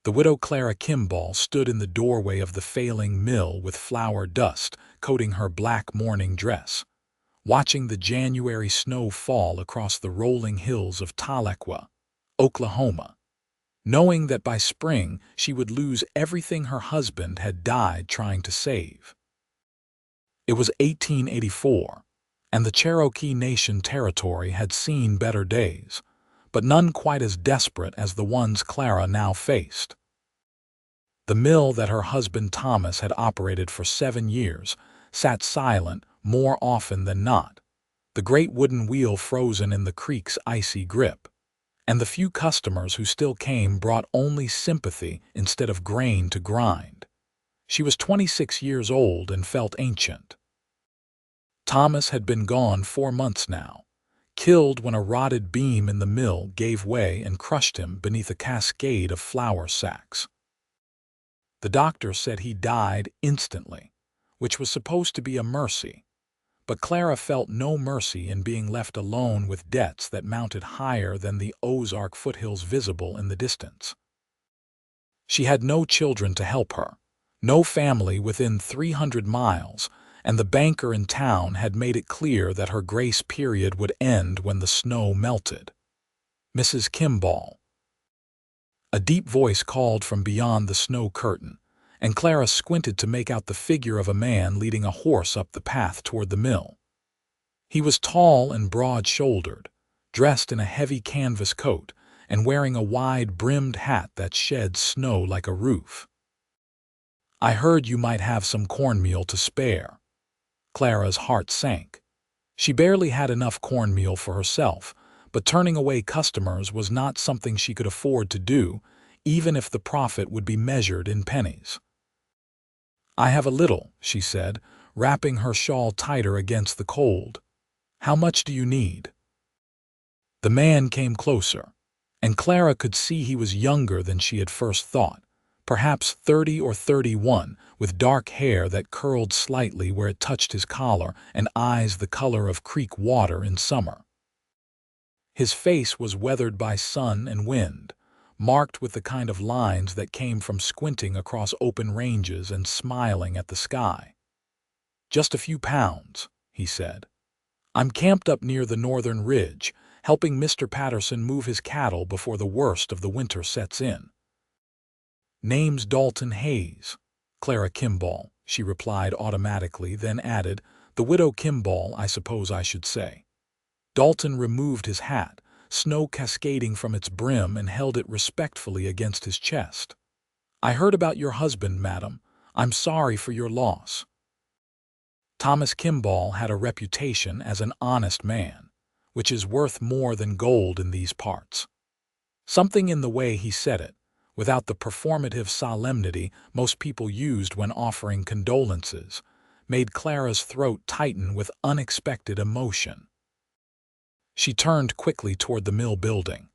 The widow Clara Kimball stood in the doorway of the failing mill with flour dust coating her black mourning dress, watching the January snow fall across the rolling hills of Tahlequah, Oklahoma, knowing that by spring she would lose everything her husband had died trying to save. It was 1884, and the Cherokee Nation territory had seen better days, but none quite as desperate as the ones Clara now faced. The mill that her husband Thomas had operated for 7 years sat silent more often than not, the great wooden wheel frozen in the creek's icy grip, and the few customers who still came brought only sympathy instead of grain to grind. She was 26 years old and felt ancient. Thomas had been gone 4 months now, killed when a rotted beam in the mill gave way and crushed him beneath a cascade of flour sacks. The doctor said he died instantly, which was supposed to be a mercy, but Clara felt no mercy in being left alone with debts that mounted higher than the Ozark foothills visible in the distance. She had no children to help her, no family within 300 miles, and the banker in town had made it clear that her grace period would end when the snow melted. "Mrs. Kimball." A deep voice called from beyond the snow curtain, and Clara squinted to make out the figure of a man leading a horse up the path toward the mill. He was tall and broad-shouldered, dressed in a heavy canvas coat and wearing a wide-brimmed hat that shed snow like a roof. "I heard you might have some cornmeal to spare." Clara's heart sank. She barely had enough cornmeal for herself, but turning away customers was not something she could afford to do, even if the profit would be measured in pennies. "I have a little," she said, wrapping her shawl tighter against the cold. "How much do you need?" The man came closer, and Clara could see he was younger than she had first thought, perhaps 30 or 31, with dark hair that curled slightly where it touched his collar and eyes the color of creek water in summer. His face was weathered by sun and wind, marked with the kind of lines that came from squinting across open ranges and smiling at the sky. "Just a few pounds," he said. "I'm camped up near the northern ridge, helping Mr. Patterson move his cattle before the worst of the winter sets in." "Name's Dalton Hayes, Clara Kimball," she replied automatically, then added, "The widow Kimball, I suppose I should say." Dalton removed his hat, snow cascading from its brim, and held it respectfully against his chest. "I heard about your husband, madam. I'm sorry for your loss." Thomas Kimball had a reputation as an honest man, which is worth more than gold in these parts. Something in the way he said it, without the performative solemnity most people used when offering condolences, made Clara's throat tighten with unexpected emotion. She turned quickly toward the mill building.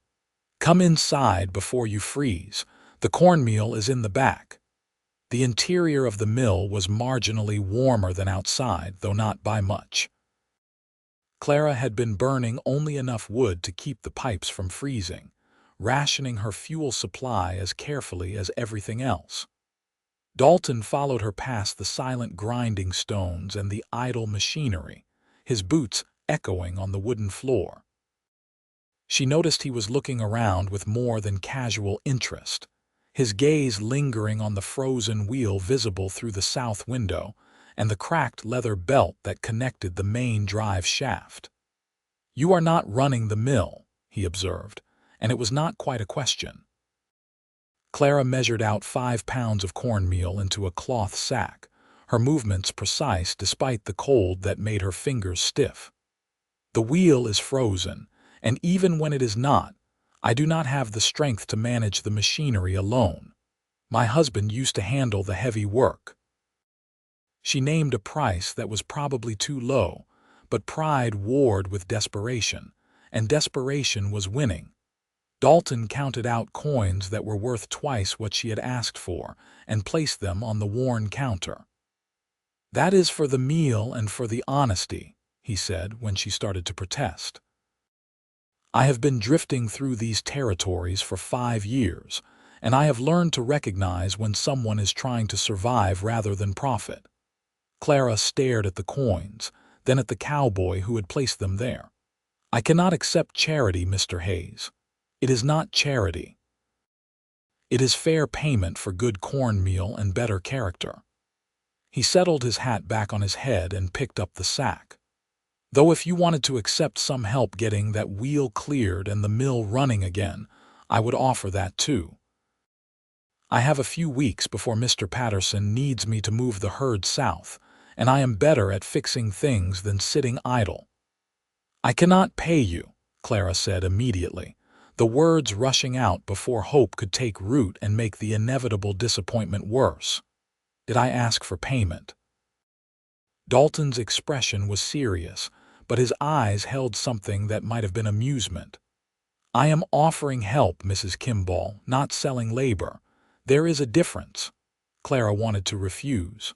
"Come inside before you freeze. The cornmeal is in the back." The interior of the mill was marginally warmer than outside, though not by much. Clara had been burning only enough wood to keep the pipes from freezing, rationing her fuel supply as carefully as everything else. Dalton followed her past the silent grinding stones and the idle machinery, his boots echoing on the wooden floor. She noticed he was looking around with more than casual interest, his gaze lingering on the frozen wheel visible through the south window and the cracked leather belt that connected the main drive shaft. "You are not running the mill," he observed, and it was not quite a question. Clara measured out 5 pounds of cornmeal into a cloth sack, her movements precise despite the cold that made her fingers stiff. "The wheel is frozen, and even when it is not, I do not have the strength to manage the machinery alone. My husband used to handle the heavy work." She named a price that was probably too low, but pride warred with desperation, and desperation was winning. Dalton counted out coins that were worth twice what she had asked for and placed them on the worn counter. "That is for the meal and for the honesty," he said when she started to protest. "I have been drifting through these territories for 5 years, and I have learned to recognize when someone is trying to survive rather than profit. Clara stared at the coins, then at the cowboy who had placed them there. I cannot accept charity, Mr. Hayes. It is not charity. It is fair payment for good cornmeal and better character. He settled his hat back on his head and picked up the sack. Though if you wanted to accept some help getting that wheel cleared and the mill running again, I would offer that too. I have a few weeks before Mr. Patterson needs me to move the herd south, and I am better at fixing things than sitting idle. I cannot pay you, Clara said immediately, the words rushing out before hope could take root and make the inevitable disappointment worse. Did I ask for payment? Dalton's expression was serious, but his eyes held something that might have been amusement. I am offering help, Mrs. Kimball, not selling labor. There is a difference. Clara wanted to refuse.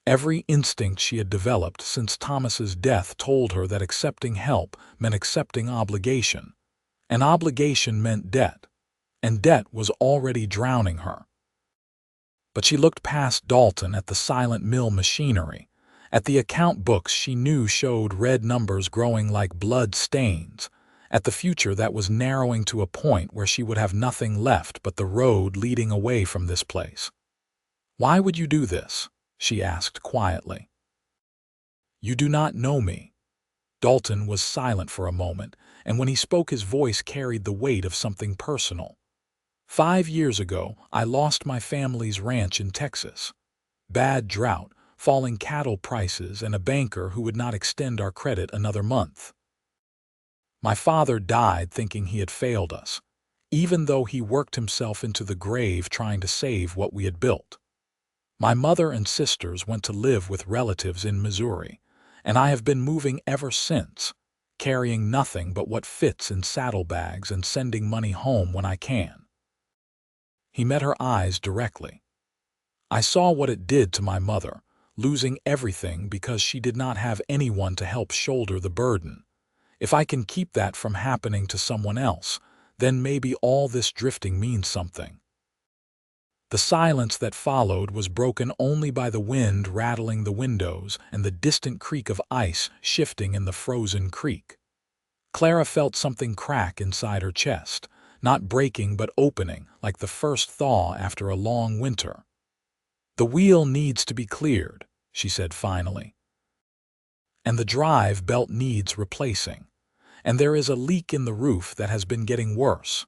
Every instinct she had developed since Thomas's death told her that accepting help meant accepting obligation. And obligation meant debt, and debt was already drowning her. But she looked past Dalton at the silent mill machinery, at the account books she knew showed red numbers growing like blood stains, at the future that was narrowing to a point where she would have nothing left but the road leading away from this place. "Why would you do this?" she asked quietly. "You do not know me." Dalton was silent for a moment, and when he spoke his voice carried the weight of something personal. 5 years ago, I lost my family's ranch in Texas. Bad drought, falling cattle prices, and a banker who would not extend our credit another month. My father died thinking he had failed us, even though he worked himself into the grave trying to save what we had built. My mother and sisters went to live with relatives in Missouri, and I have been moving ever since, carrying nothing but what fits in saddlebags and sending money home when I can. He met her eyes directly. I saw what it did to my mother, losing everything because she did not have anyone to help shoulder the burden. If I can keep that from happening to someone else, then maybe all this drifting means something. The silence that followed was broken only by the wind rattling the windows and the distant creak of ice shifting in the frozen creek. Clara felt something crack inside her chest, not breaking but opening, like the first thaw after a long winter. "The wheel needs to be cleared," she said finally. "And the drive belt needs replacing. And there is a leak in the roof that has been getting worse.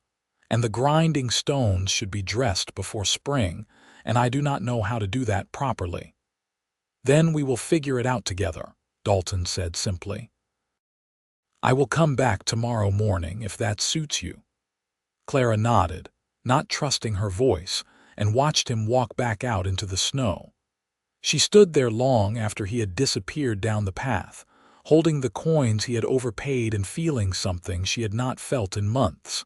And the grinding stones should be dressed before spring, and I do not know how to do that properly." "Then we will figure it out together," Dalton said simply. "I will come back tomorrow morning if that suits you." Clara nodded, not trusting her voice, and watched him walk back out into the snow. She stood there long after he had disappeared down the path, holding the coins he had overpaid and feeling something she had not felt in months.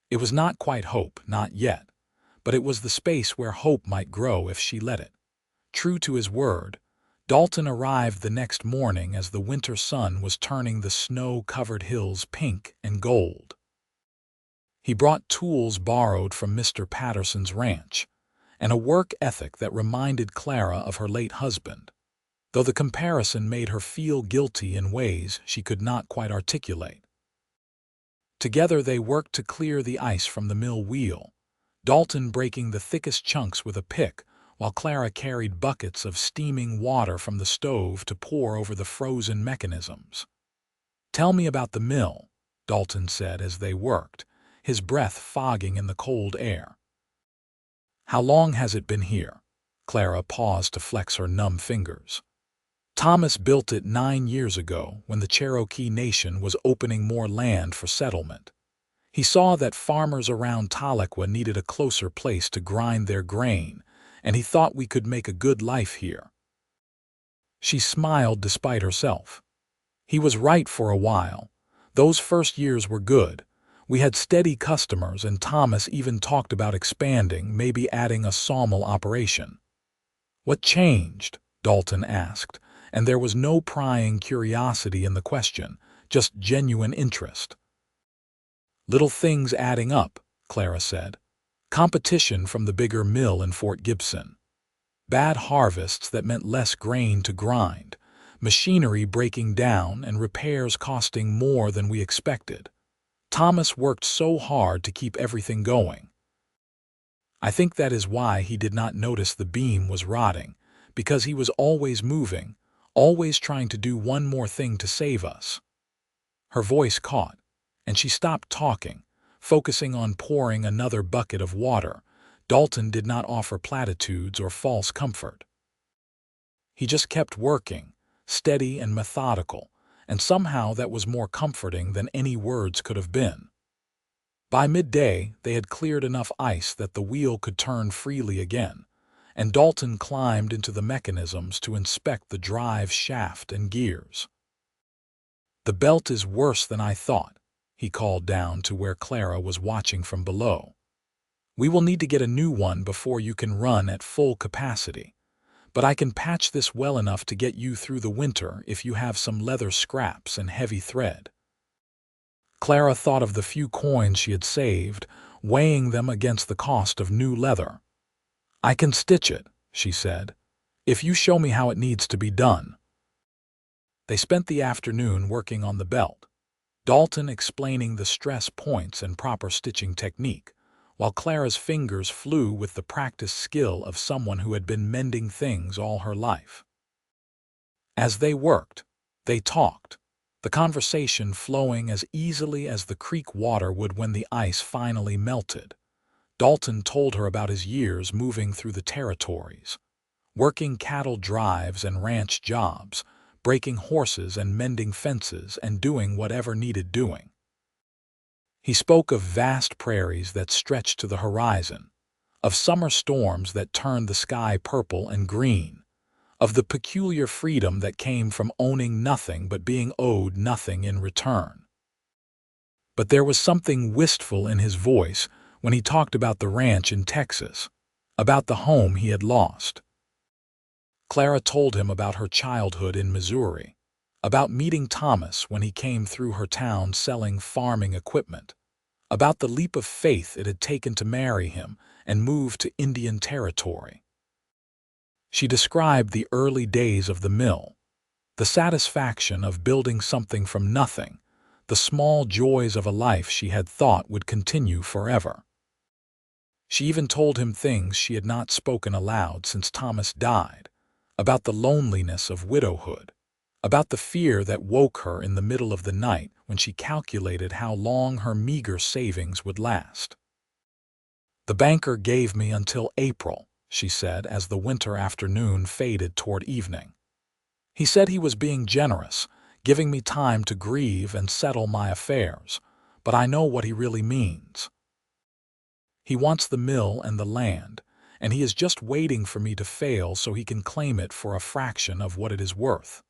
It was not quite hope, not yet, but it was the space where hope might grow if she let it. True to his word, Dalton arrived the next morning as the winter sun was turning the snow-covered hills pink and gold. He brought tools borrowed from Mr. Patterson's ranch, and a work ethic that reminded Clara of her late husband, though the comparison made her feel guilty in ways she could not quite articulate. Together they worked to clear the ice from the mill wheel, Dalton breaking the thickest chunks with a pick, while Clara carried buckets of steaming water from the stove to pour over the frozen mechanisms. "Tell me about the mill," Dalton said as they worked, his breath fogging in the cold air. "How long has it been here?" Clara paused to flex her numb fingers. "Thomas built it 9 years ago when the Cherokee Nation was opening more land for settlement. He saw that farmers around Tahlequah needed a closer place to grind their grain, and he thought we could make a good life here." She smiled despite herself. He was right for a while. Those first years were good. We had steady customers, and Thomas even talked about expanding, maybe adding a sawmill operation. "What changed?" Dalton asked, and there was no prying curiosity in the question, just genuine interest. "Little things adding up," Clara said. Competition from the bigger mill in Fort Gibson. Bad harvests that meant less grain to grind, machinery breaking down and repairs costing more than we expected. Thomas worked so hard to keep everything going. I think that is why he did not notice the beam was rotting, because he was always moving, always trying to do one more thing to save us. Her voice caught, and she stopped talking, focusing on pouring another bucket of water. Dalton did not offer platitudes or false comfort. He just kept working, steady and methodical, and somehow that was more comforting than any words could have been. By midday, they had cleared enough ice that the wheel could turn freely again, and Dalton climbed into the mechanisms to inspect the drive shaft and gears. "The belt is worse than I thought," he called down to where Clara was watching from below. "We will need to get a new one before you can run at full capacity, but I can patch this well enough to get you through the winter if you have some leather scraps and heavy thread." Clara thought of the few coins she had saved, weighing them against the cost of new leather. "I can stitch it," she said, "if you show me how it needs to be done." They spent the afternoon working on the belt, Dalton explaining the stress points and proper stitching technique, while Clara's fingers flew with the practiced skill of someone who had been mending things all her life. As they worked, they talked, the conversation flowing as easily as the creek water would when the ice finally melted. Dalton told her about his years moving through the territories, working cattle drives and ranch jobs, breaking horses and mending fences and doing whatever needed doing. He spoke of vast prairies that stretched to the horizon, of summer storms that turned the sky purple and green, of the peculiar freedom that came from owning nothing but being owed nothing in return. But there was something wistful in his voice when he talked about the ranch in Texas, about the home he had lost. Clara told him about her childhood in Missouri, about meeting Thomas when he came through her town selling farming equipment, about the leap of faith it had taken to marry him and move to Indian Territory. She described the early days of the mill, the satisfaction of building something from nothing, the small joys of a life she had thought would continue forever. She even told him things she had not spoken aloud since Thomas died, about the loneliness of widowhood, about the fear that woke her in the middle of the night when she calculated how long her meager savings would last. "The banker gave me until April," she said as the winter afternoon faded toward evening. "He said he was being generous, giving me time to grieve and settle my affairs, but I know what he really means. He wants the mill and the land, and he is just waiting for me to fail so he can claim it for a fraction of what it is worth."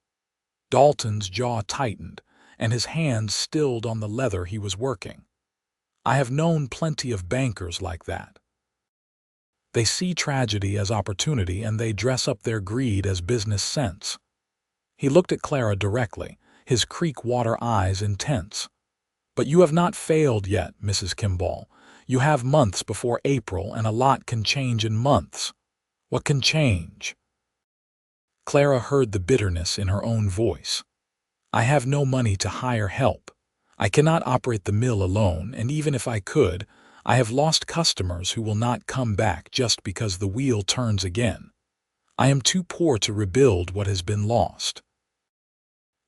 Dalton's jaw tightened, and his hands stilled on the leather he was working. "I have known plenty of bankers like that. They see tragedy as opportunity and they dress up their greed as business sense." He looked at Clara directly, his creek water eyes intense. "But you have not failed yet, Mrs. Kimball. You have months before April, and a lot can change in months." "What can change?" Clara heard the bitterness in her own voice. "I have no money to hire help. I cannot operate the mill alone, and even if I could, I have lost customers who will not come back just because the wheel turns again. I am too poor to rebuild what has been lost."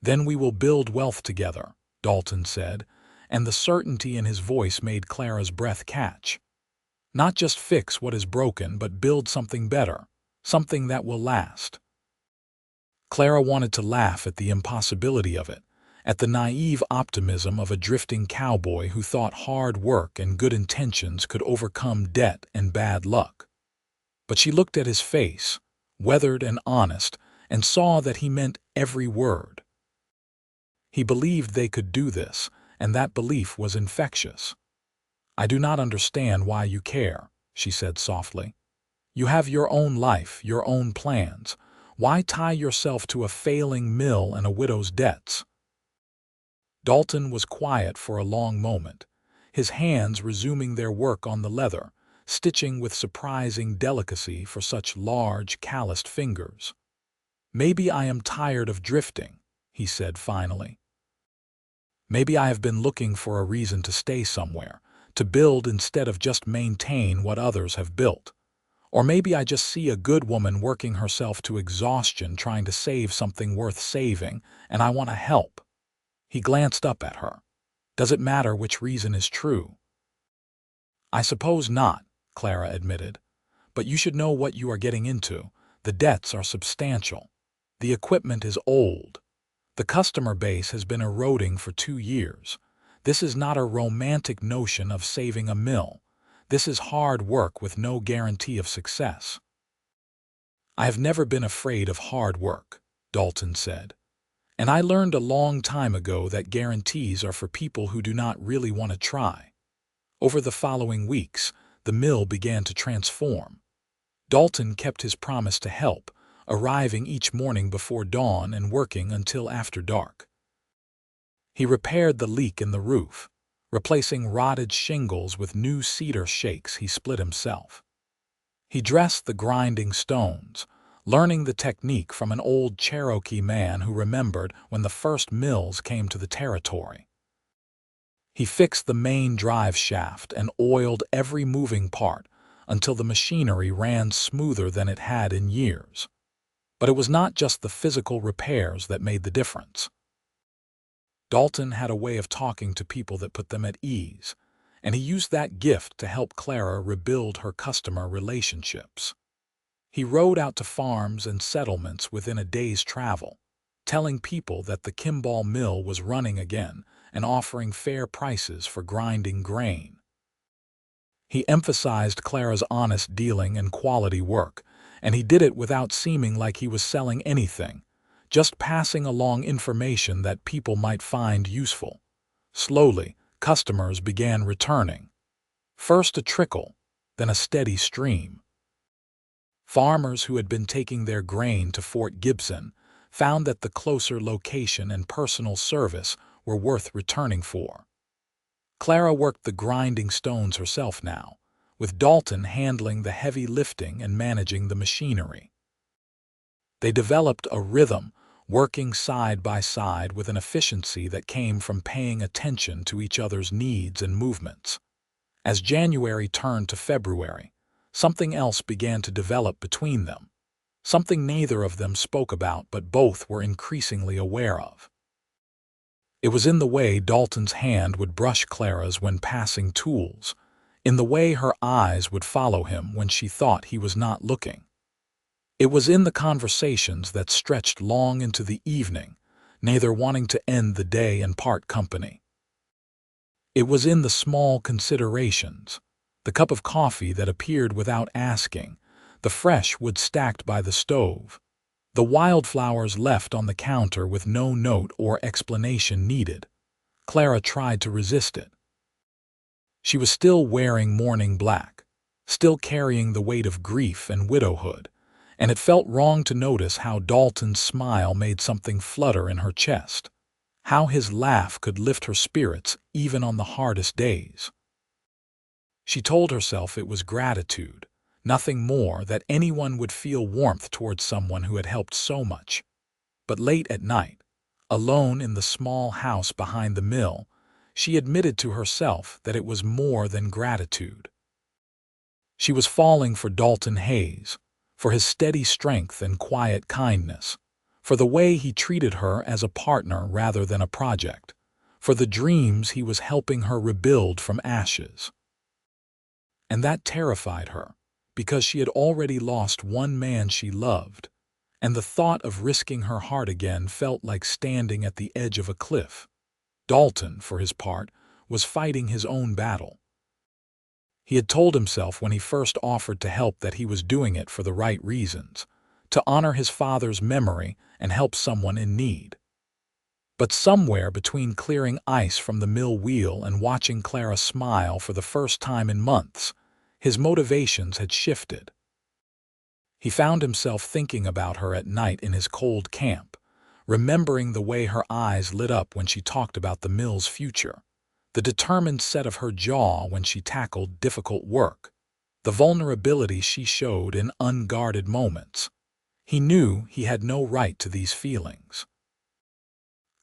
"Then we will build wealth together," Dalton said, and the certainty in his voice made Clara's breath catch. "Not just fix what is broken, but build something better, something that will last." Clara wanted to laugh at the impossibility of it, at the naive optimism of a drifting cowboy who thought hard work and good intentions could overcome debt and bad luck. But she looked at his face, weathered and honest, and saw that he meant every word. He believed they could do this, and that belief was infectious. "I do not understand why you care," she said softly. "You have your own life, your own plans. Why tie yourself to a failing mill and a widow's debts?" Dalton was quiet for a long moment, his hands resuming their work on the leather, stitching with surprising delicacy for such large, calloused fingers. "Maybe I am tired of drifting," he said finally. "Maybe I have been looking for a reason to stay somewhere, to build instead of just maintain what others have built. Or maybe I just see a good woman working herself to exhaustion trying to save something worth saving, and I want to help." He glanced up at her. "Does it matter which reason is true?" "I suppose not," Clara admitted. "But you should know what you are getting into. The debts are substantial. The equipment is old. The customer base has been eroding for 2 years. This is not a romantic notion of saving a mill. This is hard work with no guarantee of success." "I have never been afraid of hard work," Dalton said. "And I learned a long time ago that guarantees are for people who do not really want to try." Over the following weeks, the mill began to transform. Dalton kept his promise to help, arriving each morning before dawn and working until after dark. He repaired the leak in the roof, replacing rotted shingles with new cedar shakes he split himself. He dressed the grinding stones, learning the technique from an old Cherokee man who remembered when the first mills came to the territory. He fixed the main drive shaft and oiled every moving part until the machinery ran smoother than it had in years. But it was not just the physical repairs that made the difference. Dalton had a way of talking to people that put them at ease, and he used that gift to help Clara rebuild her customer relationships. He rode out to farms and settlements within a day's travel, telling people that the Kimball mill was running again and offering fair prices for grinding grain. He emphasized Clara's honest dealing and quality work, and he did it without seeming like he was selling anything, just passing along information that people might find useful. Slowly, customers began returning. First a trickle, then a steady stream. Farmers who had been taking their grain to Fort Gibson found that the closer location and personal service were worth returning for. Clara worked the grinding stones herself now, with Dalton handling the heavy lifting and managing the machinery. They developed a rhythm, working side by side with an efficiency that came from paying attention to each other's needs and movements. As January turned to February, something else began to develop between them, something neither of them spoke about but both were increasingly aware of. It was in the way Dalton's hand would brush Clara's when passing tools, in the way her eyes would follow him when she thought he was not looking. It was in the conversations that stretched long into the evening, neither wanting to end the day and part company. It was in the small considerations, the cup of coffee that appeared without asking, the fresh wood stacked by the stove, the wildflowers left on the counter with no note or explanation needed. Clara tried to resist it. She was still wearing mourning black, still carrying the weight of grief and widowhood, and it felt wrong to notice how Dalton's smile made something flutter in her chest, how his laugh could lift her spirits even on the hardest days. She told herself it was gratitude, nothing more, that anyone would feel warmth towards someone who had helped so much. But late at night, alone in the small house behind the mill, she admitted to herself that it was more than gratitude. She was falling for Dalton Hayes, for his steady strength and quiet kindness, for the way he treated her as a partner rather than a project, for the dreams he was helping her rebuild from ashes. And that terrified her, because she had already lost one man she loved, and the thought of risking her heart again felt like standing at the edge of a cliff. Dalton, for his part, was fighting his own battle. He had told himself when he first offered to help that he was doing it for the right reasons, to honor his father's memory and help someone in need. But somewhere between clearing ice from the mill wheel and watching Clara smile for the first time in months, his motivations had shifted. He found himself thinking about her at night in his cold camp, remembering the way her eyes lit up when she talked about the mill's future, the determined set of her jaw when she tackled difficult work, the vulnerability she showed in unguarded moments. He knew he had no right to these feelings.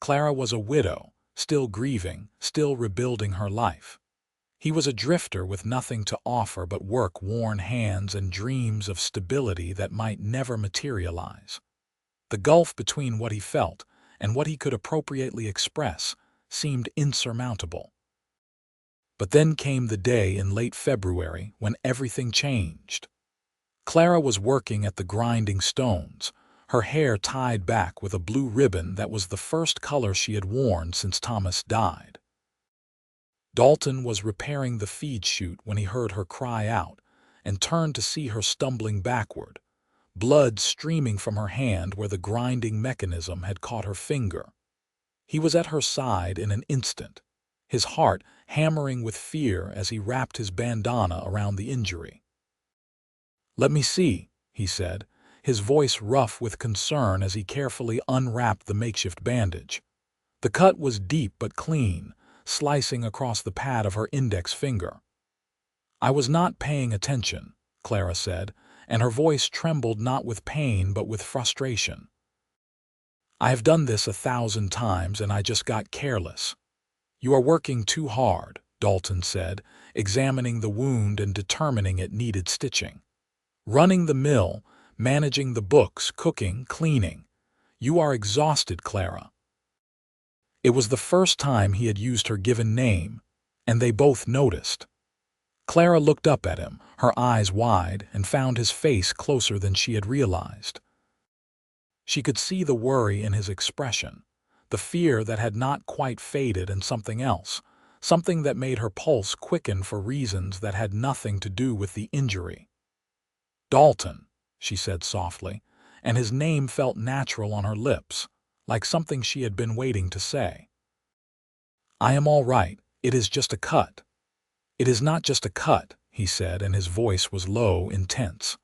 Clara was a widow, still grieving, still rebuilding her life. He was a drifter with nothing to offer but work-worn hands and dreams of stability that might never materialize. The gulf between what he felt and what he could appropriately express seemed insurmountable. But then came the day in late February when everything changed. Clara was working at the grinding stones, her hair tied back with a blue ribbon that was the first color she had worn since Thomas died. Dalton was repairing the feed chute when he heard her cry out and turned to see her stumbling backward, blood streaming from her hand where the grinding mechanism had caught her finger. He was at her side in an instant, his heart hammering with fear as he wrapped his bandana around the injury. "Let me see," he said, his voice rough with concern as he carefully unwrapped the makeshift bandage. The cut was deep but clean, slicing across the pad of her index finger. "I was not paying attention," Clara said, and her voice trembled not with pain but with frustration. "I have done this 1,000 times and I just got careless." "You are working too hard," Dalton said, examining the wound and determining it needed stitching. "Running the mill, managing the books, cooking, cleaning. You are exhausted, Clara." It was the first time he had used her given name, and they both noticed. Clara looked up at him, her eyes wide, and found his face closer than she had realized. She could see the worry in his expression, the fear that had not quite faded, and something else, something that made her pulse quicken for reasons that had nothing to do with the injury. "Dalton," she said softly, and his name felt natural on her lips, like something she had been waiting to say. "I am all right. It is just a cut." "It is not just a cut," he said, and his voice was low, intense.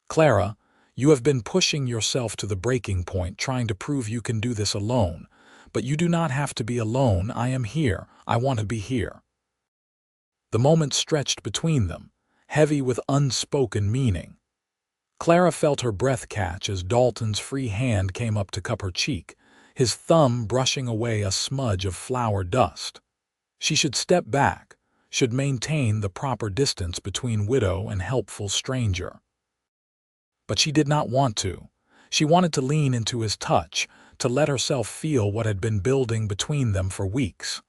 "Clara, you have been pushing yourself to the breaking point, trying to prove you can do this alone. But you do not have to be alone. I am here. I want to be here." The moment stretched between them, heavy with unspoken meaning. Clara felt her breath catch as Dalton's free hand came up to cup her cheek, his thumb brushing away a smudge of flour dust. She should step back, should maintain the proper distance between widow and helpful stranger. But she did not want to. She wanted to lean into his touch, to let herself feel what had been building between them for weeks.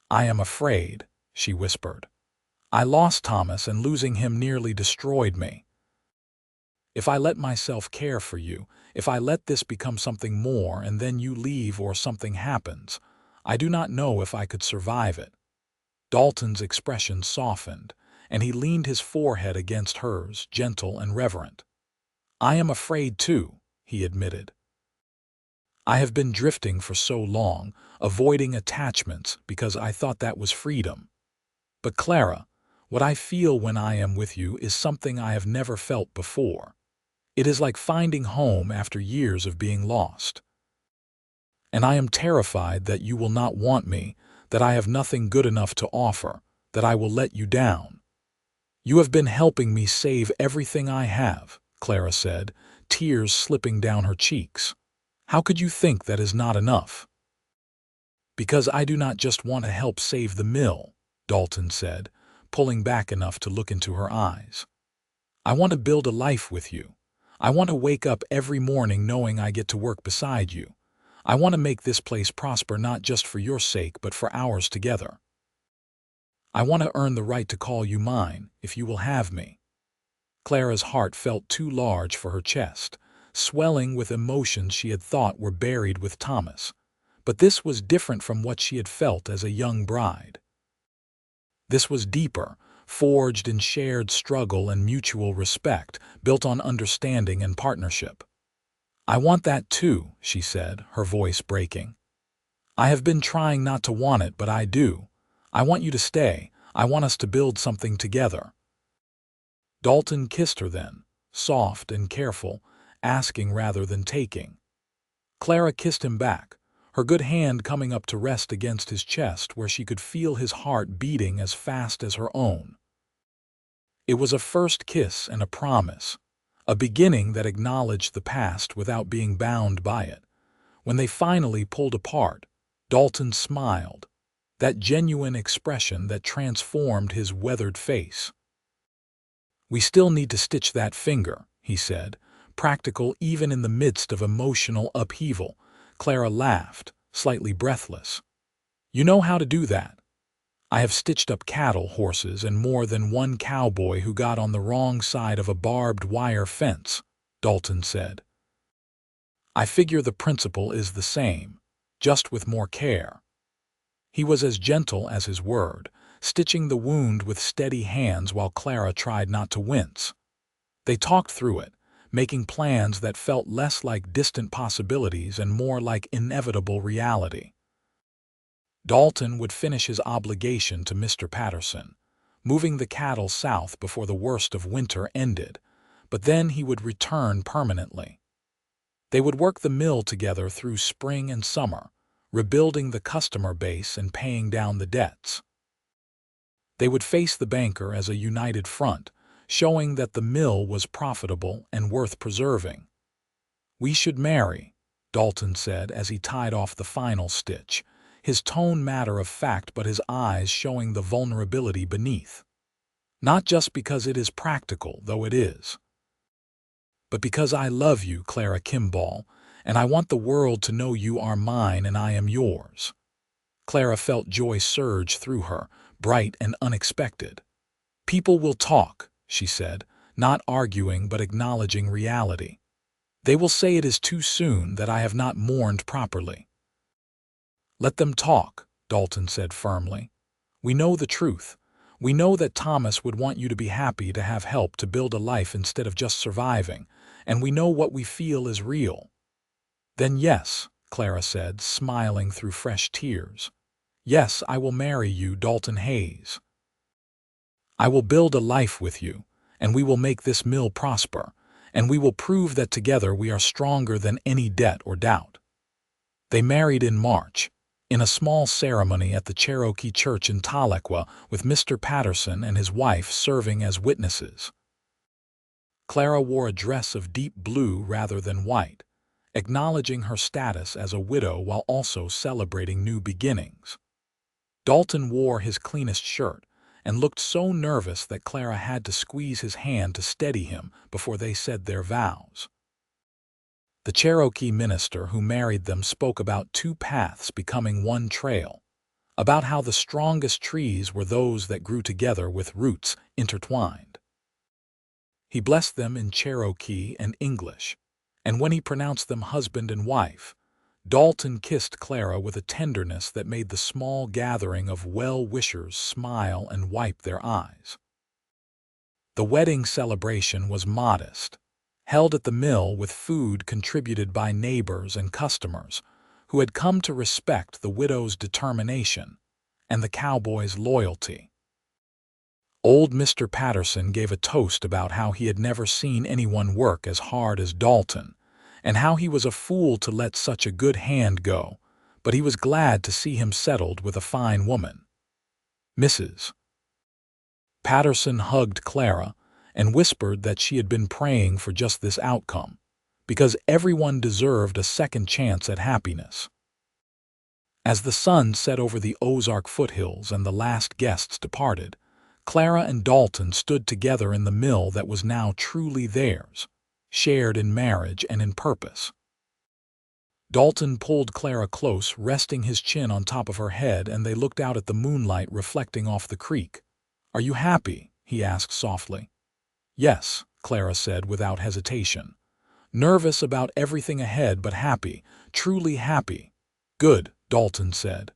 "I am afraid," she whispered. "I lost Thomas, and losing him nearly destroyed me. If I let myself care for you, if I let this become something more and then you leave or something happens, I do not know if I could survive it." Dalton's expression softened, and he leaned his forehead against hers, gentle and reverent. "I am afraid too," he admitted. "I have been drifting for so long, avoiding attachments because I thought that was freedom. But Clara, what I feel when I am with you is something I have never felt before. It is like finding home after years of being lost. And I am terrified that you will not want me, that I have nothing good enough to offer, that I will let you down." "You have been helping me save everything I have," Clara said, tears slipping down her cheeks. "How could you think that is not enough?" "Because I do not just want to help save the mill," Dalton said, pulling back enough to look into her eyes. "I want to build a life with you. I want to wake up every morning knowing I get to work beside you. I want to make this place prosper not just for your sake but for ours together. I want to earn the right to call you mine, if you will have me." Clara's heart felt too large for her chest, swelling with emotions she had thought were buried with Thomas. But this was different from what she had felt as a young bride. This was deeper, forged in shared struggle and mutual respect, built on understanding and partnership. "I want that too," she said, her voice breaking. "I have been trying not to want it, but I do. I want you to stay. I want us to build something together." Dalton kissed her then, soft and careful, asking rather than taking. Clara kissed him back, her good hand coming up to rest against his chest where she could feel his heart beating as fast as her own. It was a first kiss and a promise, a beginning that acknowledged the past without being bound by it. When they finally pulled apart, Dalton smiled, that genuine expression that transformed his weathered face. "We still need to stitch that finger," he said, practical even in the midst of emotional upheaval. Clara laughed, slightly breathless. "You know how to do that. I have stitched up cattle, horses, and more than one cowboy who got on the wrong side of a barbed wire fence," Dalton said. "I figure the principle is the same, just with more care." He was as gentle as his word, stitching the wound with steady hands while Clara tried not to wince. They talked through it, making plans that felt less like distant possibilities and more like inevitable reality. Dalton would finish his obligation to Mr. Patterson, moving the cattle south before the worst of winter ended, but then he would return permanently. They would work the mill together through spring and summer, rebuilding the customer base and paying down the debts. They would face the banker as a united front, showing that the mill was profitable and worth preserving. "We should marry," Dalton said as he tied off the final stitch, his tone matter-of-fact but his eyes showing the vulnerability beneath. "Not just because it is practical, though it is, but because I love you, Clara Kimball, and I want the world to know you are mine and I am yours." Clara felt joy surge through her, bright and unexpected. "People will talk," she said, not arguing but acknowledging reality. "They will say it is too soon, that I have not mourned properly." "Let them talk," Dalton said firmly. "We know the truth. We know that Thomas would want you to be happy, to have help, to build a life instead of just surviving, and we know what we feel is real." "Then yes," Clara said, smiling through fresh tears. "Yes, I will marry you, Dalton Hayes. I will build a life with you, and we will make this mill prosper, and we will prove that together we are stronger than any debt or doubt." They married in March, in a small ceremony at the Cherokee Church in Tahlequah, with Mr. Patterson and his wife serving as witnesses. Clara wore a dress of deep blue rather than white, acknowledging her status as a widow while also celebrating new beginnings. Dalton wore his cleanest shirt and looked so nervous that Clara had to squeeze his hand to steady him before they said their vows. The Cherokee minister who married them spoke about two paths becoming one trail, about how the strongest trees were those that grew together with roots intertwined. He blessed them in Cherokee and English, and when he pronounced them husband and wife, Dalton kissed Clara with a tenderness that made the small gathering of well-wishers smile and wipe their eyes. The wedding celebration was modest, held at the mill with food contributed by neighbors and customers who had come to respect the widow's determination and the cowboy's loyalty. Old Mr. Patterson gave a toast about how he had never seen anyone work as hard as Dalton, and how he was a fool to let such a good hand go, but he was glad to see him settled with a fine woman. Mrs. Patterson hugged Clara and whispered that she had been praying for just this outcome, because everyone deserved a second chance at happiness. As the sun set over the Ozark foothills and the last guests departed, Clara and Dalton stood together in the mill that was now truly theirs, shared in marriage and in purpose. Dalton pulled Clara close, resting his chin on top of her head, and they looked out at the moonlight reflecting off the creek. "Are you happy?" he asked softly. "Yes," Clara said without hesitation. "Nervous about everything ahead, but happy, truly happy." "Good," Dalton said.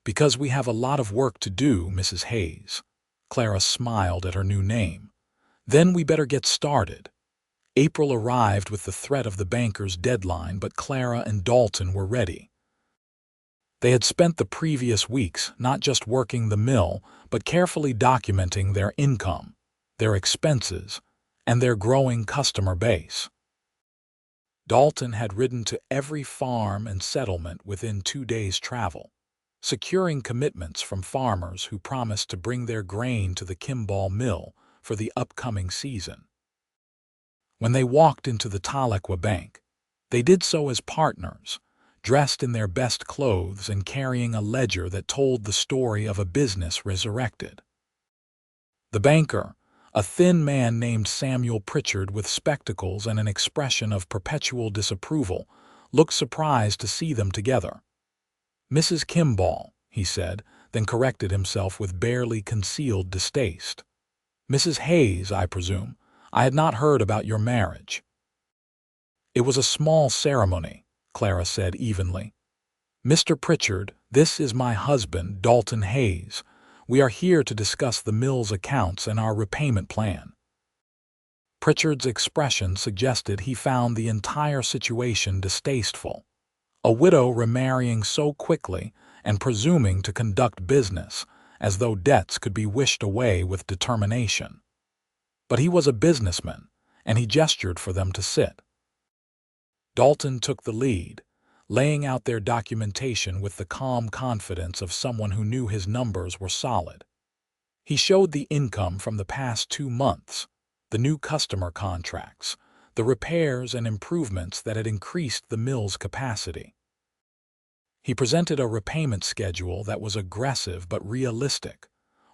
"Because we have a lot of work to do, Mrs. Hayes." Clara smiled at her new name. "Then we better get started." April arrived with the threat of the banker's deadline, but Clara and Dalton were ready. They had spent the previous weeks not just working the mill, but carefully documenting their income, their expenses, and their growing customer base. Dalton had ridden to every farm and settlement within 2 days' travel, securing commitments from farmers who promised to bring their grain to the Kimball mill for the upcoming season. When they walked into the Tahlequah bank, they did so as partners, dressed in their best clothes and carrying a ledger that told the story of a business resurrected. The banker, a thin man named Samuel Pritchard with spectacles and an expression of perpetual disapproval, looked surprised to see them together. "Mrs. Kimball," he said, then corrected himself with barely concealed distaste. "Mrs. Hayes, I presume. I had not heard about your marriage." "It was a small ceremony," Clara said evenly. "Mr. Pritchard, this is my husband, Dalton Hayes. We are here to discuss the mill's accounts and our repayment plan." Pritchard's expression suggested he found the entire situation distasteful. A widow remarrying so quickly and presuming to conduct business as though debts could be wished away with determination. But he was a businessman, and he gestured for them to sit. Dalton took the lead, laying out their documentation with the calm confidence of someone who knew his numbers were solid. He showed the income from the past 2 months, the new customer contracts, the repairs and improvements that had increased the mill's capacity. He presented a repayment schedule that was aggressive but realistic,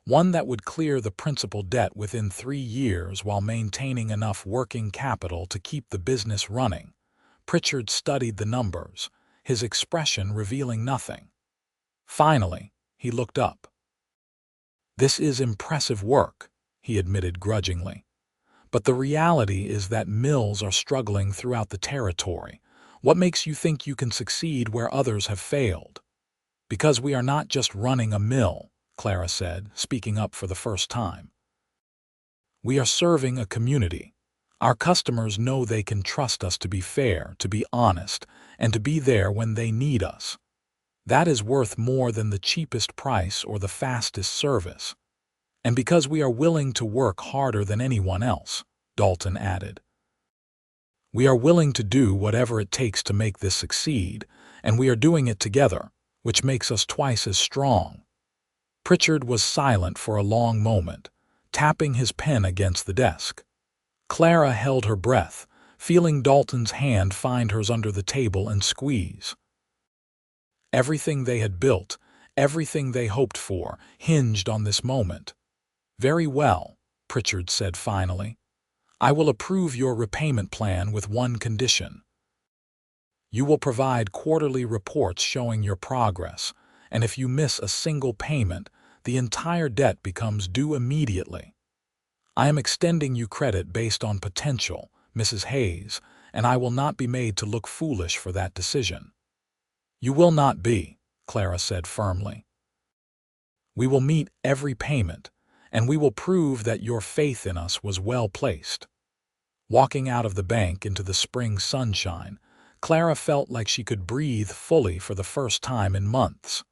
one that would clear the principal debt within 3 years while maintaining enough working capital to keep the business running. Pritchard studied the numbers, his expression revealing nothing. Finally, he looked up. "This is impressive work," he admitted grudgingly. "But the reality is that mills are struggling throughout the territory. What makes you think you can succeed where others have failed?" "Because we are not just running a mill," Clara said, speaking up for the first time. "We are serving a community. Our customers know they can trust us to be fair, to be honest, and to be there when they need us. That is worth more than the cheapest price or the fastest service. And because we are willing to work harder than anyone else," Dalton added. "We are willing to do whatever it takes to make this succeed, and we are doing it together, which makes us twice as strong." Pritchard was silent for a long moment, tapping his pen against the desk. Clara held her breath, feeling Dalton's hand find hers under the table and squeeze. Everything they had built, everything they hoped for, hinged on this moment. "Very well," Pritchard said finally. "I will approve your repayment plan with one condition. You will provide quarterly reports showing your progress, and if you miss a single payment, the entire debt becomes due immediately. I am extending you credit based on potential, Mrs. Hayes, and I will not be made to look foolish for that decision." "You will not be," Clara said firmly. "We will meet every payment, and we will prove that your faith in us was well placed." Walking out of the bank into the spring sunshine, Clara felt like she could breathe fully for the first time in months.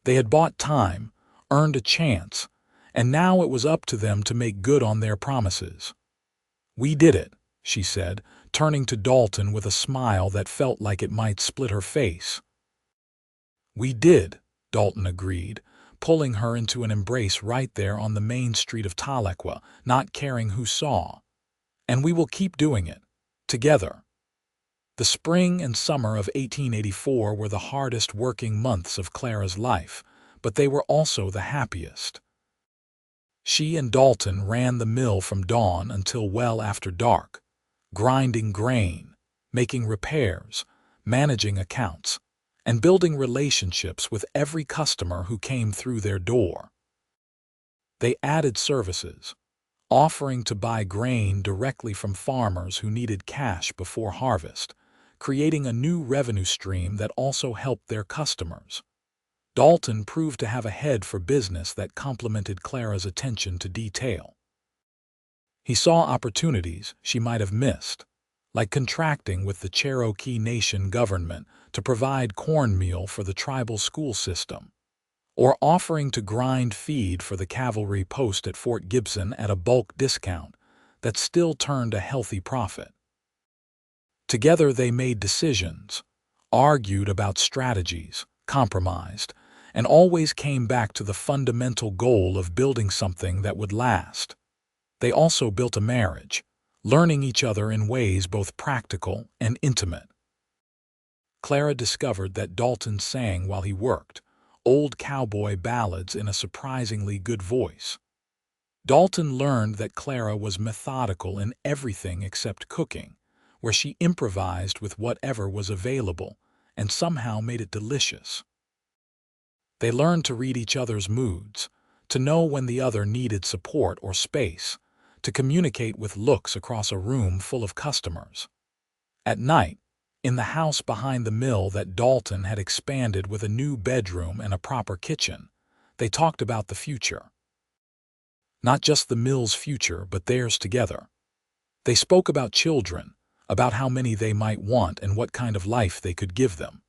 They had bought time, earned a chance, and now it was up to them to make good on their promises. "We did it," she said, turning to Dalton with a smile that felt like it might split her face. "We did," Dalton agreed, pulling her into an embrace right there on the main street of Tahlequah, not caring who saw. "And we will keep doing it, together." The spring and summer of 1884 were the hardest working months of Clara's life, but they were also the happiest. She and Dalton ran the mill from dawn until well after dark, grinding grain, making repairs, managing accounts, and building relationships with every customer who came through their door. They added services, offering to buy grain directly from farmers who needed cash before harvest, creating a new revenue stream that also helped their customers. Dalton proved to have a head for business that complemented Clara's attention to detail. He saw opportunities she might have missed, like contracting with the Cherokee Nation government to provide cornmeal for the tribal school system, or offering to grind feed for the cavalry post at Fort Gibson at a bulk discount that still turned a healthy profit. Together they made decisions, argued about strategies, compromised, and always came back to the fundamental goal of building something that would last. They also built a marriage, learning each other in ways both practical and intimate. Clara discovered that Dalton sang while he worked, old cowboy ballads in a surprisingly good voice. Dalton learned that Clara was methodical in everything except cooking, where she improvised with whatever was available and somehow made it delicious. They learned to read each other's moods, to know when the other needed support or space, to communicate with looks across a room full of customers. At night, in the house behind the mill that Dalton had expanded with a new bedroom and a proper kitchen, they talked about the future. Not just the mill's future, but theirs together. They spoke about children, about how many they might want and what kind of life they could give them.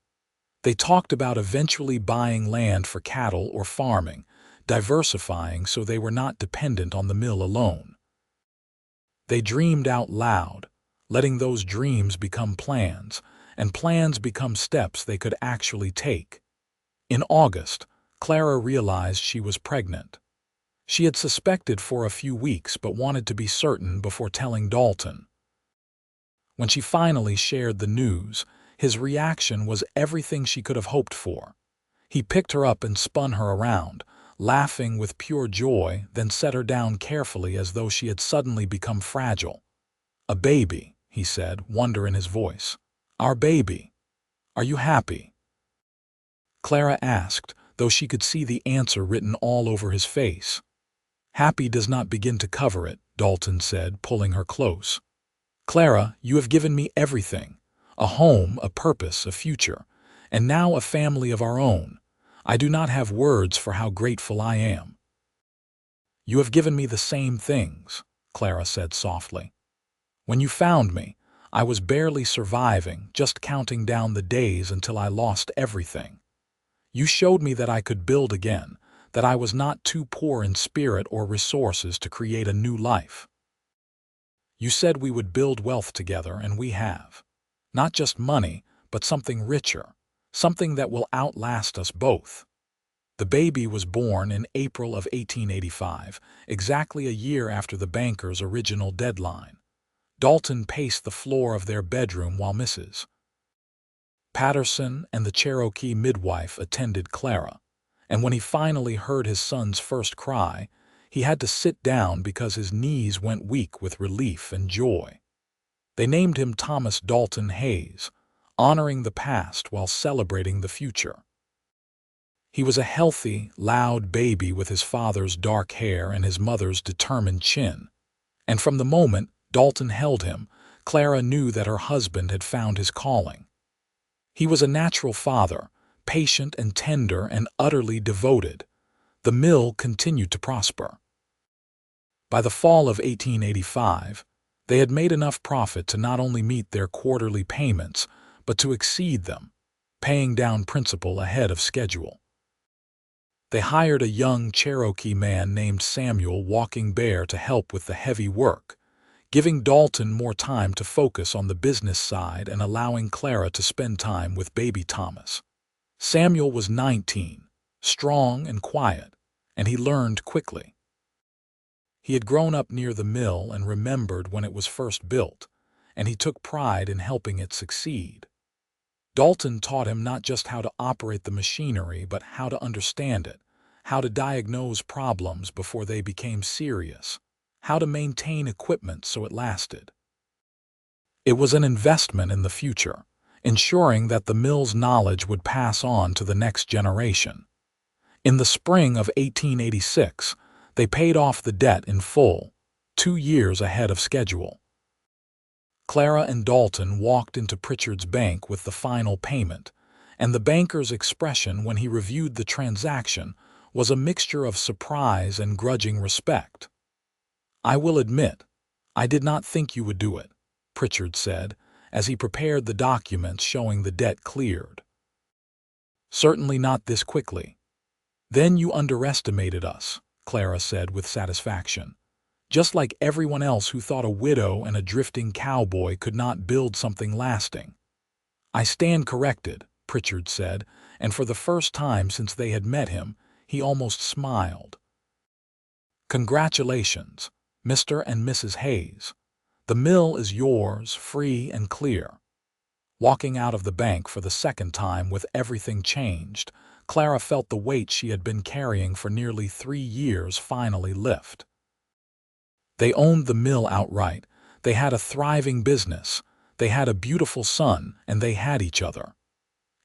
They talked about eventually buying land for cattle or farming, diversifying so they were not dependent on the mill alone. They dreamed out loud, letting those dreams become plans, and plans become steps they could actually take. In August, Clara realized she was pregnant. She had suspected for a few weeks but wanted to be certain before telling Dalton. When she finally shared the news, his reaction was everything she could have hoped for. He picked her up and spun her around, laughing with pure joy, then set her down carefully as though she had suddenly become fragile. "A baby," he said, wonder in his voice. "Our baby. Are you happy?" Clara asked, though she could see the answer written all over his face. "Happy does not begin to cover it," Dalton said, pulling her close. "Clara, you have given me everything. A home, a purpose, a future, and now a family of our own. I do not have words for how grateful I am." "You have given me the same things," Clara said softly. "When you found me, I was barely surviving, just counting down the days until I lost everything. You showed me that I could build again, that I was not too poor in spirit or resources to create a new life. You said we would build wealth together, and we have. Not just money, but something richer, something that will outlast us both." The baby was born in April of 1885, exactly a year after the banker's original deadline. Dalton paced the floor of their bedroom while Mrs. Patterson and the Cherokee midwife attended Clara, and when he finally heard his son's first cry, he had to sit down because his knees went weak with relief and joy. They named him Thomas Dalton Hayes, honoring the past while celebrating the future. He was a healthy, loud baby with his father's dark hair and his mother's determined chin. And from the moment Dalton held him, Clara knew that her husband had found his calling. He was a natural father, patient and tender and utterly devoted. The mill continued to prosper. By the fall of 1885, they had made enough profit to not only meet their quarterly payments, but to exceed them, paying down principal ahead of schedule. They hired a young Cherokee man named Samuel Walking Bear to help with the heavy work, giving Dalton more time to focus on the business side and allowing Clara to spend time with baby Thomas. Samuel was 19, strong and quiet, and he learned quickly. He had grown up near the mill and remembered when it was first built, and he took pride in helping it succeed. Dalton taught him not just how to operate the machinery, but how to understand it, how to diagnose problems before they became serious, how to maintain equipment so it lasted. It was an investment in the future, ensuring that the mill's knowledge would pass on to the next generation. In the spring of 1886, they paid off the debt in full, 2 years ahead of schedule. Clara and Dalton walked into Pritchard's bank with the final payment, and the banker's expression when he reviewed the transaction was a mixture of surprise and grudging respect. "I will admit, I did not think you would do it," Pritchard said, as he prepared the documents showing the debt cleared. "Certainly not this quickly." "Then you underestimated us," Clara said with satisfaction. just like everyone else who thought a widow and a drifting cowboy could not build something lasting. "I stand corrected," Pritchard said, and for the first time since they had met him, he almost smiled. "Congratulations, Mr. and Mrs. Hayes. The mill is yours, free and clear." Walking out of the bank for the second time with everything changed, Clara felt the weight she had been carrying for nearly 3 years finally lift. They owned the mill outright. They had a thriving business. They had a beautiful son, and they had each other.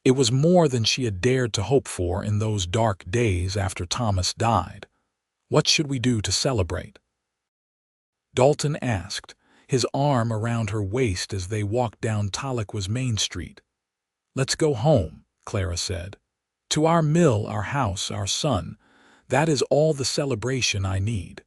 It was more than she had dared to hope for in those dark days after Thomas died. "What should we do to celebrate?" Dalton asked, his arm around her waist as they walked down Tahlequah's Main Street. "Let's go home," Clara said. "To our mill, our house, our son. That is all the celebration I need."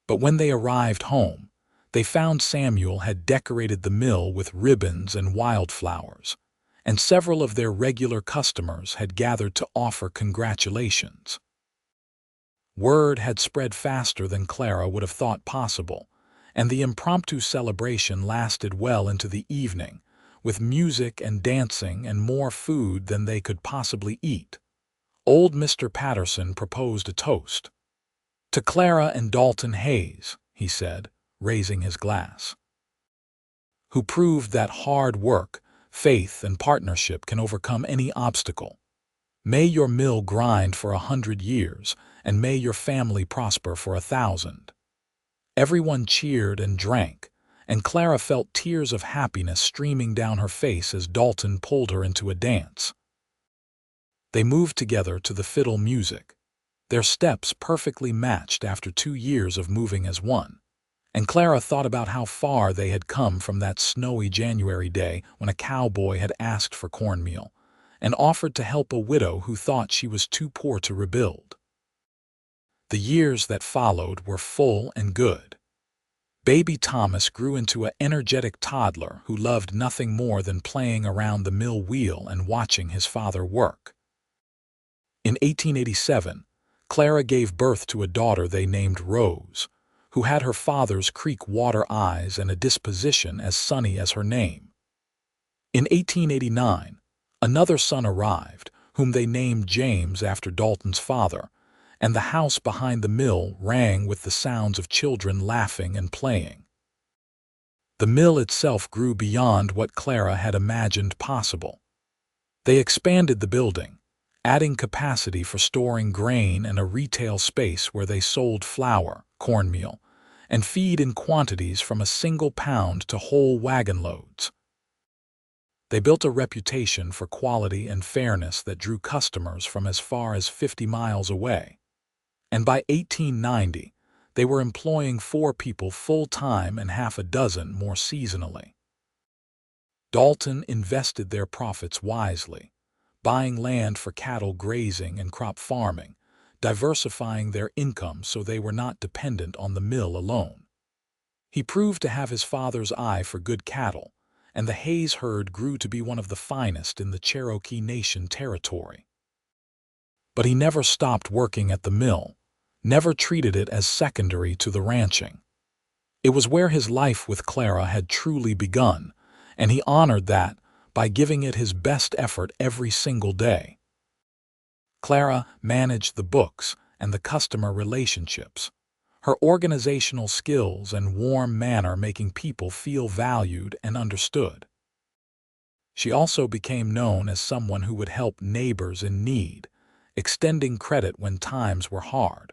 But when they arrived home, they found Samuel had decorated the mill with ribbons and wildflowers, and several of their regular customers had gathered to offer congratulations. Word had spread faster than Clara would have thought possible, and the impromptu celebration lasted well into the evening, with music and dancing and more food than they could possibly eat. Old Mr. Patterson proposed a toast. "To Clara and Dalton Hayes," he said, raising his glass, "who proved that hard work, faith, and partnership can overcome any obstacle. May your mill grind for 100 years, and may your family prosper for 1,000. Everyone cheered and drank, and Clara felt tears of happiness streaming down her face as Dalton pulled her into a dance. They moved together to the fiddle music. Their steps perfectly matched after 2 years of moving as one, and Clara thought about how far they had come from that snowy January day when a cowboy had asked for cornmeal and offered to help a widow who thought she was too poor to rebuild. The years that followed were full and good. Baby Thomas grew into an energetic toddler who loved nothing more than playing around the mill wheel and watching his father work. In 1887, Clara gave birth to a daughter they named Rose, who had her father's creek water eyes and a disposition as sunny as her name. In 1889, another son arrived, whom they named James after Dalton's father, and the house behind the mill rang with the sounds of children laughing and playing. The mill itself grew beyond what Clara had imagined possible. They expanded the building, adding capacity for storing grain and a retail space where they sold flour, cornmeal, and feed in quantities from a single pound to whole wagon loads. They built a reputation for quality and fairness that drew customers from as far as 50 miles away. And by 1890, they were employing 4 people full-time and half a dozen more seasonally. Dalton invested their profits wisely, buying land for cattle grazing and crop farming, diversifying their income so they were not dependent on the mill alone. He proved to have his father's eye for good cattle, and the Hayes herd grew to be one of the finest in the Cherokee Nation territory. But he never stopped working at the mill, never treated it as secondary to the ranching. It was where his life with Clara had truly begun, and he honored that by giving it his best effort every single day. Clara managed the books and the customer relationships, her organizational skills and warm manner making people feel valued and understood. She also became known as someone who would help neighbors in need, extending credit when times were hard,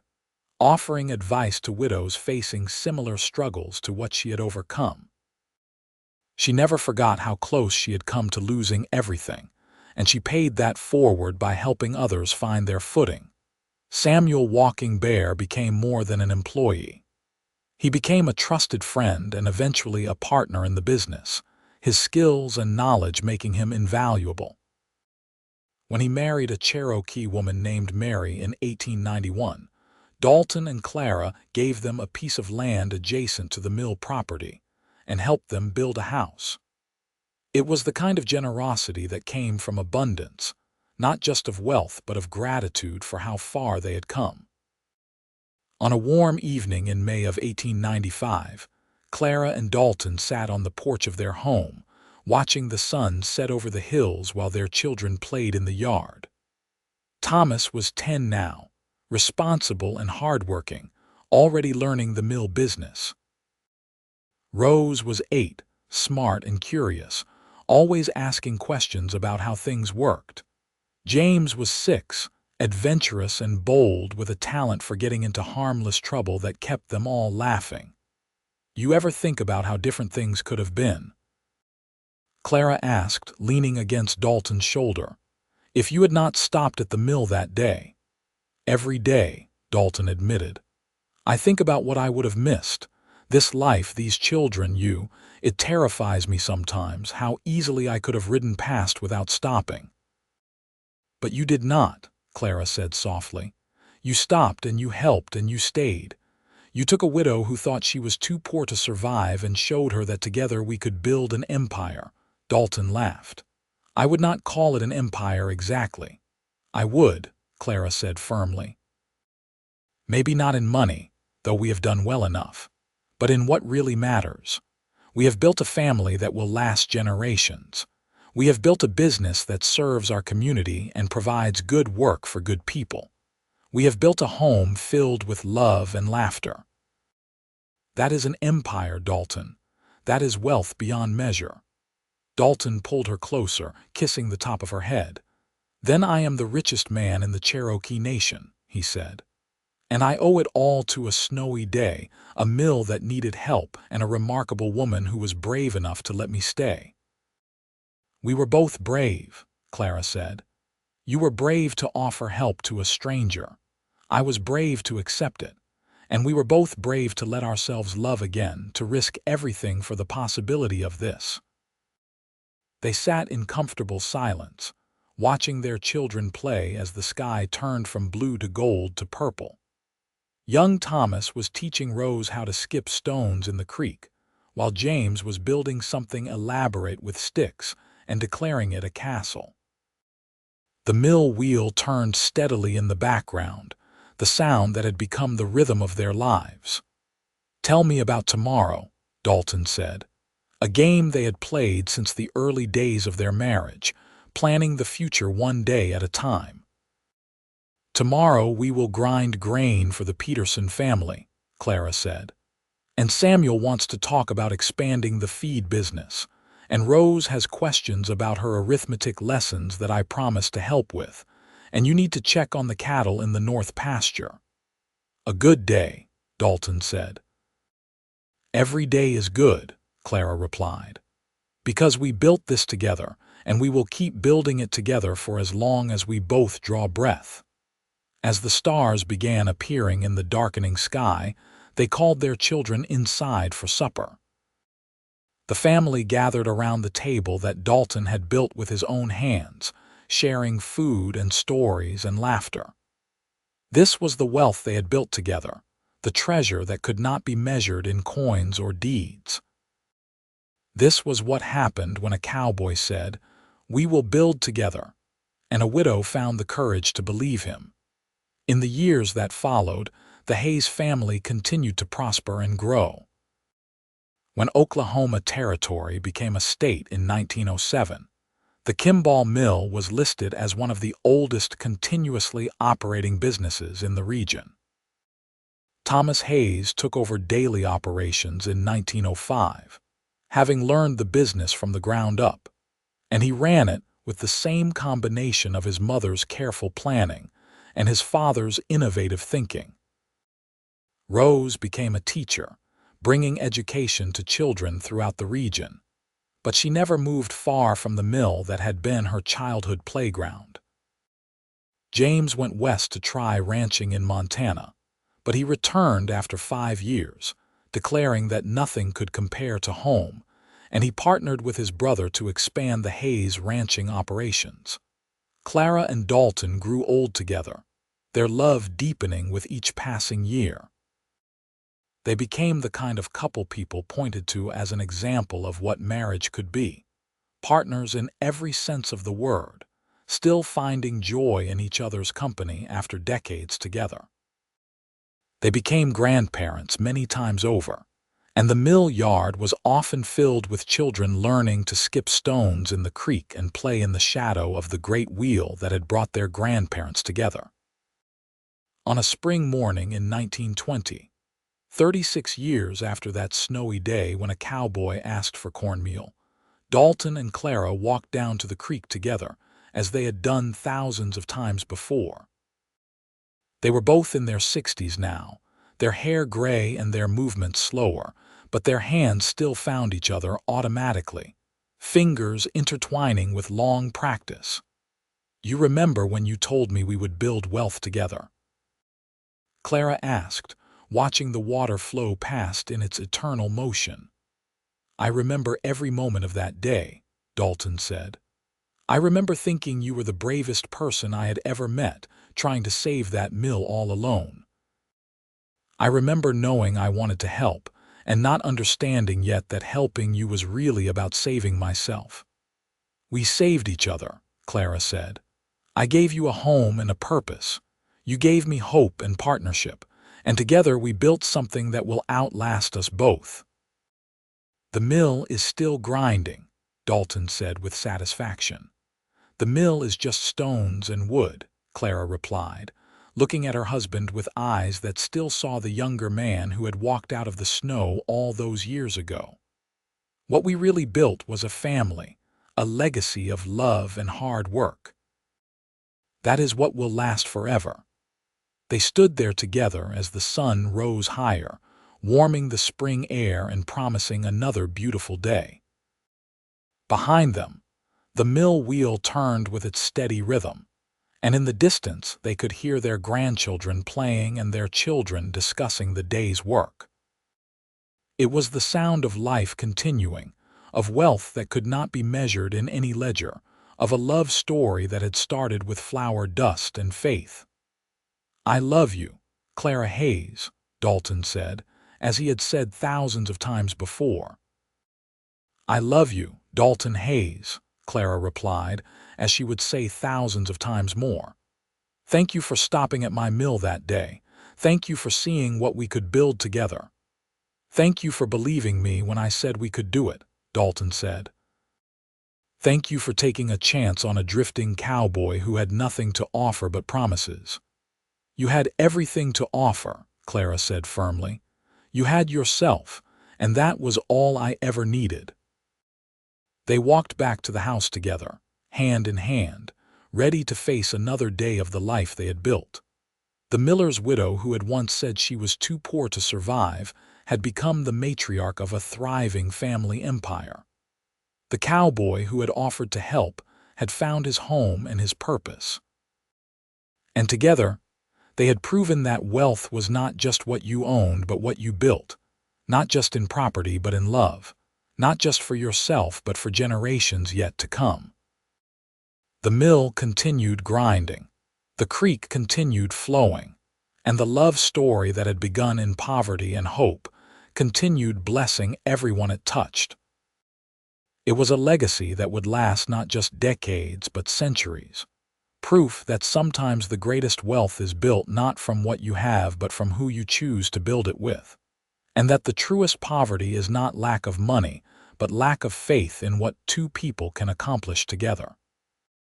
offering advice to widows facing similar struggles to what she had overcome. She never forgot how close she had come to losing everything, and she paid that forward by helping others find their footing. Samuel Walking Bear became more than an employee. He became a trusted friend and eventually a partner in the business, his skills and knowledge making him invaluable. When he married a Cherokee woman named Mary in 1891, Dalton and Clara gave them a piece of land adjacent to the mill property and helped them build a house. It was the kind of generosity that came from abundance, not just of wealth but of gratitude for how far they had come. On a warm evening in May of 1895, Clara and Dalton sat on the porch of their home, watching the sun set over the hills while their children played in the yard. Thomas was 10 now, responsible and hardworking, already learning the mill business. Rose was 8, smart and curious, always asking questions about how things worked. James was 6, adventurous and bold with a talent for getting into harmless trouble that kept them all laughing. You ever think about how different things could have been? Clara asked, leaning against Dalton's shoulder. If you had not stopped at the mill that day. Every day, Dalton admitted. I think about what I would have missed. This life, these children, it terrifies me sometimes how easily I could have ridden past without stopping. But you did not, Clara said softly. You stopped and you helped and you stayed. You took a widow who thought she was too poor to survive and showed her that together we could build an empire. Dalton laughed. I would not call it an empire exactly. I would, Clara said firmly. Maybe not in money, though we have done well enough, but in what really matters. We have built a family that will last generations. We have built a business that serves our community and provides good work for good people. We have built a home filled with love and laughter. That is an empire, Dalton. That is wealth beyond measure. Dalton pulled her closer, kissing the top of her head. Then I am the richest man in the Cherokee Nation, he said. And I owe it all to a snowy day, a mill that needed help, and a remarkable woman who was brave enough to let me stay. We were both brave, Clara said. You were brave to offer help to a stranger. I was brave to accept it. And we were both brave to let ourselves love again, to risk everything for the possibility of this. They sat in comfortable silence, watching their children play as the sky turned from blue to gold to purple. Young Thomas was teaching Rose how to skip stones in the creek, while James was building something elaborate with sticks and declaring it a castle. The mill wheel turned steadily in the background, the sound that had become the rhythm of their lives. Tell me about tomorrow, Dalton said. A game they had played since the early days of their marriage, planning the future one day at a time. Tomorrow we will grind grain for the Peterson family, Clara said. And Samuel wants to talk about expanding the feed business, and Rose has questions about her arithmetic lessons that I promised to help with, and you need to check on the cattle in the north pasture. A good day, Dalton said. Every day is good, Clara replied. Because we built this together, and we will keep building it together for as long as we both draw breath. As the stars began appearing in the darkening sky, they called their children inside for supper. The family gathered around the table that Dalton had built with his own hands, sharing food and stories and laughter. This was the wealth they had built together, the treasure that could not be measured in coins or deeds. This was what happened when a cowboy said, "We will build together," and a widow found the courage to believe him. In the years that followed, the Hayes family continued to prosper and grow. When Oklahoma Territory became a state in 1907, the Kimball Mill was listed as one of the oldest continuously operating businesses in the region. Thomas Hayes took over daily operations in 1905, having learned the business from the ground up, and he ran it with the same combination of his mother's careful planning and his father's innovative thinking. Rose became a teacher, bringing education to children throughout the region, but she never moved far from the mill that had been her childhood playground. James went west to try ranching in Montana, but he returned after 5 years, declaring that nothing could compare to home, and he partnered with his brother to expand the Hayes ranching operations. Clara and Dalton grew old together, their love deepening with each passing year. They became the kind of couple people pointed to as an example of what marriage could be, partners in every sense of the word, still finding joy in each other's company after decades together. They became grandparents many times over, and the mill yard was often filled with children learning to skip stones in the creek and play in the shadow of the great wheel that had brought their grandparents together. On a spring morning in 1920, 36 years after that snowy day when a cowboy asked for cornmeal, Dalton and Clara walked down to the creek together, as they had done thousands of times before. They were both in their 60s now, their hair gray and their movements slower, but their hands still found each other automatically, fingers intertwining with long practice. "You remember when you told me we would build wealth together?" Clara asked, watching the water flow past in its eternal motion. "I remember every moment of that day," Dalton said. "I remember thinking you were the bravest person I had ever met, trying to save that mill all alone. I remember knowing I wanted to help, and not understanding yet that helping you was really about saving myself." "We saved each other," Clara said. "I gave you a home and a purpose. You gave me hope and partnership, and together we built something that will outlast us both." "The mill is still grinding," Dalton said with satisfaction. "The mill is just stones and wood," Clara replied, looking at her husband with eyes that still saw the younger man who had walked out of the snow all those years ago. "What we really built was a family, a legacy of love and hard work. That is what will last forever." They stood there together as the sun rose higher, warming the spring air and promising another beautiful day. Behind them, the mill wheel turned with its steady rhythm, and in the distance they could hear their grandchildren playing and their children discussing the day's work. It was the sound of life continuing, of wealth that could not be measured in any ledger, of a love story that had started with flour dust and faith. "I love you, Clara Hayes," Dalton said, as he had said thousands of times before. "I love you, Dalton Hayes," Clara replied, as she would say thousands of times more. "Thank you for stopping at my mill that day. Thank you for seeing what we could build together. Thank you for believing me when I said we could do it," Dalton said. "Thank you for taking a chance on a drifting cowboy who had nothing to offer but promises." "You had everything to offer," Clara said firmly. "You had yourself, and that was all I ever needed." They walked back to the house together, hand in hand, ready to face another day of the life they had built. The miller's widow, who had once said she was too poor to survive, had become the matriarch of a thriving family empire. The cowboy who had offered to help had found his home and his purpose. And together, they had proven that wealth was not just what you owned but what you built, not just in property but in love, not just for yourself but for generations yet to come. The mill continued grinding, the creek continued flowing, and the love story that had begun in poverty and hope continued blessing everyone it touched. It was a legacy that would last not just decades but centuries. Proof that sometimes the greatest wealth is built not from what you have but from who you choose to build it with. And that the truest poverty is not lack of money, but lack of faith in what two people can accomplish together.